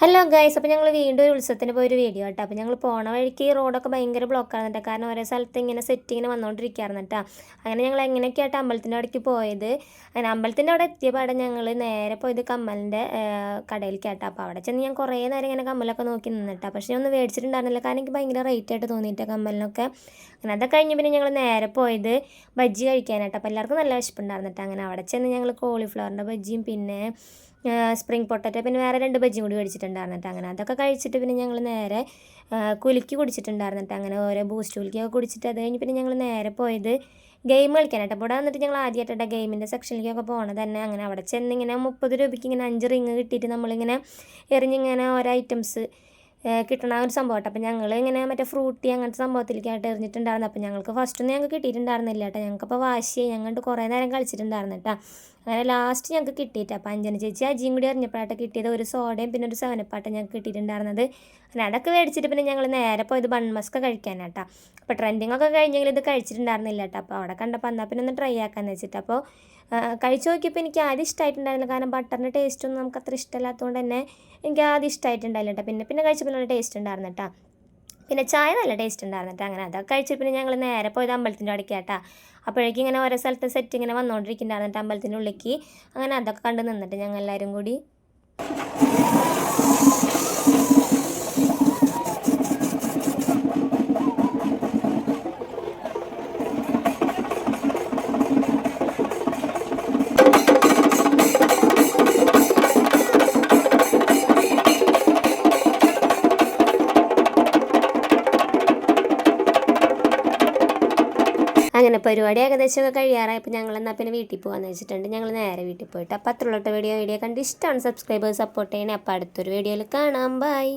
Hello guys, അപ്പോൾ ഞങ്ങൾ വീണ്ടും ഒരു ഉത്സവത്തിന് പോയൊരു വീഡിയോ കേട്ടോ. അപ്പോൾ ഞങ്ങൾ പോണ വഴിക്ക് റോഡൊക്കെ ഭയങ്കര ബ്ലോക്കാണ് കേട്ടോ. കാരണം ഓരോ സ്ഥലത്ത് ഇങ്ങനെ സെറ്റ് ഇങ്ങനെ വന്നുകൊണ്ടിരിക്കുകയായിരുന്നു കേട്ടോ. അങ്ങനെ ഞങ്ങൾ എങ്ങനെയൊക്കെയായിട്ട് അമ്പലത്തിൻ്റെ അവിടേക്ക് പോയത്. അങ്ങനെ അമ്പലത്തിൻ്റെ അവിടെ എത്തിയ പാടെ ഞങ്ങൾ നേരെ പോയത് കമ്മലിൻ്റെ കടയിലേക്ക് കേട്ടോ. അപ്പോൾ അവിടെ ചെന്ന് ഞാൻ കുറേ നേരം ഇങ്ങനെ കമ്മലൊക്കെ നോക്കി നിന്നിട്ടാ. പക്ഷേ ഞാൻ ഒന്നും മേടിച്ചിട്ടുണ്ടായിരുന്നില്ല, കാരണം എനിക്ക് ഭയങ്കര റേറ്റ് ആയിട്ട് തോന്നിയിട്ട് കമ്മലിനൊക്കെ. അങ്ങനെ അതൊക്കെ കഴിഞ്ഞ് പിന്നെ ഞങ്ങൾ നേരെ പോയത് ബജ്ജി കഴിക്കാനായിട്ട്. അപ്പോൾ എല്ലാവർക്കും നല്ല വിശപ്പുണ്ടായിരുന്നു കേട്ടോ. അങ്ങനെ അവിടെ ചെന്ന് ഞങ്ങൾ കോളിഫ്ലവറിൻ്റെ ബജ്ജിയും പിന്നെ സ്പ്രിംഗ് പൊട്ടറ്റോ പിന്നെ വേറെ 2 ബജ്ജിയും കൂടി മേടിച്ചിട്ടുണ്ടായിരുന്നിട്ട്. അങ്ങനെ അതൊക്കെ കഴിച്ചിട്ട് പിന്നെ ഞങ്ങൾ നേരെ കുലുക്കി കുടിച്ചിട്ടുണ്ടായിരുന്നിട്ട്. അങ്ങനെ ഓരോ ബൂസ്റ്റ് കുലുക്കിയൊക്കെ കുടിച്ചിട്ട് അത് കഴിഞ്ഞ് പിന്നെ ഞങ്ങൾ നേരെ പോയത് ഗെയിം കളിക്കാനായിട്ട്. അപ്പോൾ ഇവിടെ വന്നിട്ട് ഞങ്ങൾ ആദ്യമായിട്ടാണ് ഗെയിമിൻ്റെ സെക്ഷനിലേക്കൊക്കെ പോകണത് തന്നെ. അങ്ങനെ അവിടെ ചെന്ന് ഇങ്ങനെ 30 രൂപയ്ക്ക് ഇങ്ങനെ 5 റിങ് കിട്ടിയിട്ട് നമ്മളിങ്ങനെ എറിഞ്ഞിങ്ങനെ ഓരോ ഐറ്റംസ് കിട്ടണ ഒരു സംഭവമായിട്ട്. അപ്പോൾ ഞങ്ങൾ ഇങ്ങനെ മറ്റേ ഫ്രൂട്ടി അങ്ങനത്തെ സംഭവത്തിലേക്കായിട്ട് എറിഞ്ഞിട്ടുണ്ടായിരുന്നു. അപ്പോൾ ഞങ്ങൾക്ക് ഫസ്റ്റൊന്നും ഞങ്ങൾക്ക് കിട്ടിയിട്ടുണ്ടായിരുന്നില്ല കേട്ടോ. ഞങ്ങൾക്കപ്പോൾ വാശിയായി, ഞങ്ങൾക്ക് കുറേ നേരം കളിച്ചിട്ടുണ്ടായിരുന്നു കേട്ടോ. അങ്ങനെ ലാസ്റ്റ് ഞങ്ങൾക്ക് കിട്ടിയിട്ട് അപ്പോൾ അഞ്ജന ചേച്ചി അജിയും കൂടി എറിഞ്ഞപ്പോഴായിട്ട് കിട്ടിയത് ഒരു സോഡയും പിന്നെ ഒരു സെവനപ്പാട്ട് ഞങ്ങൾക്ക് കിട്ടിയിട്ടുണ്ടായിരുന്നത്. അങ്ങനെ അതൊക്കെ മേടിച്ചിട്ട് പിന്നെ ഞങ്ങൾ നേരെ പോയത് ബൺമസ്ക കഴിക്കാനാട്ടോ. അപ്പോൾ ട്രെൻഡിങ് ഒക്കെ കഴിഞ്ഞെങ്കിൽ ഇത് കഴിച്ചിട്ടുണ്ടായിരുന്നില്ല കേട്ടോ. അപ്പോൾ അവിടെ കണ്ടപ്പോൾ എന്നാൽ പിന്നെ ഒന്ന് ട്രൈ ആക്കാമെന്ന് വെച്ചിട്ട് അപ്പോൾ കഴിച്ചു നോക്കിയപ്പോൾ എനിക്ക് ആദ്യം ഇഷ്ടമായിട്ടുണ്ടായിരുന്നില്ല, കാരണം ബട്ടറിൻ്റെ ടേസ്റ്റൊന്നും നമുക്ക് അത്ര ഇഷ്ടമല്ലാത്തതുകൊണ്ട് തന്നെ എനിക്ക് ആദ്യം ഇഷ്ടമായിട്ടുണ്ടായില്ല കേട്ടോ. പിന്നെ കഴിച്ചപ്പോൾ നല്ല ടേസ്റ്റ് ഉണ്ടായിരുന്നു കേട്ടോ. പിന്നെ ചായ നല്ല ടേസ്റ്റ് ഉണ്ടായിരുന്നു കേട്ടോ. അങ്ങനെ അതൊക്കെ കഴിച്ചിട്ട് പിന്നെ ഞങ്ങൾ നേരെ പോയത് അമ്പലത്തിൻ്റെ അവിടേക്ക് കേട്ടോ. അപ്പോഴേക്കും ഇങ്ങനെ ഓരോ സ്ഥലത്ത് സെറ്റ് ഇങ്ങനെ വന്നുകൊണ്ടിരിക്കുന്നുണ്ടായിരുന്നു അമ്പലത്തിൻ്റെ ഉള്ളിലേക്ക്. അങ്ങനെ അതൊക്കെ കണ്ട് നിന്നിട്ട് ഞങ്ങൾ എല്ലാവരും കൂടി അങ്ങനെ പരിപാടി ഏകദേശമൊക്കെ കഴിയാറായപ്പോൾ ഞങ്ങൾ എന്നാൽ പിന്നെ വീട്ടിൽ പോകാമെന്ന് വെച്ചിട്ടുണ്ട്. ഞങ്ങൾ നേരെ വീട്ടിൽ പോയിട്ട് അപ്പോൾ അത്രയുള്ള വീഡിയോ കണ്ട് ഇഷ്ടമാണ് സബ്സ്ക്രൈബേഴ്സ് സപ്പോർട്ട് ചെയ്യണേ. അപ്പോൾ അടുത്തൊരു വീഡിയോയിൽ കാണാം. ബൈ.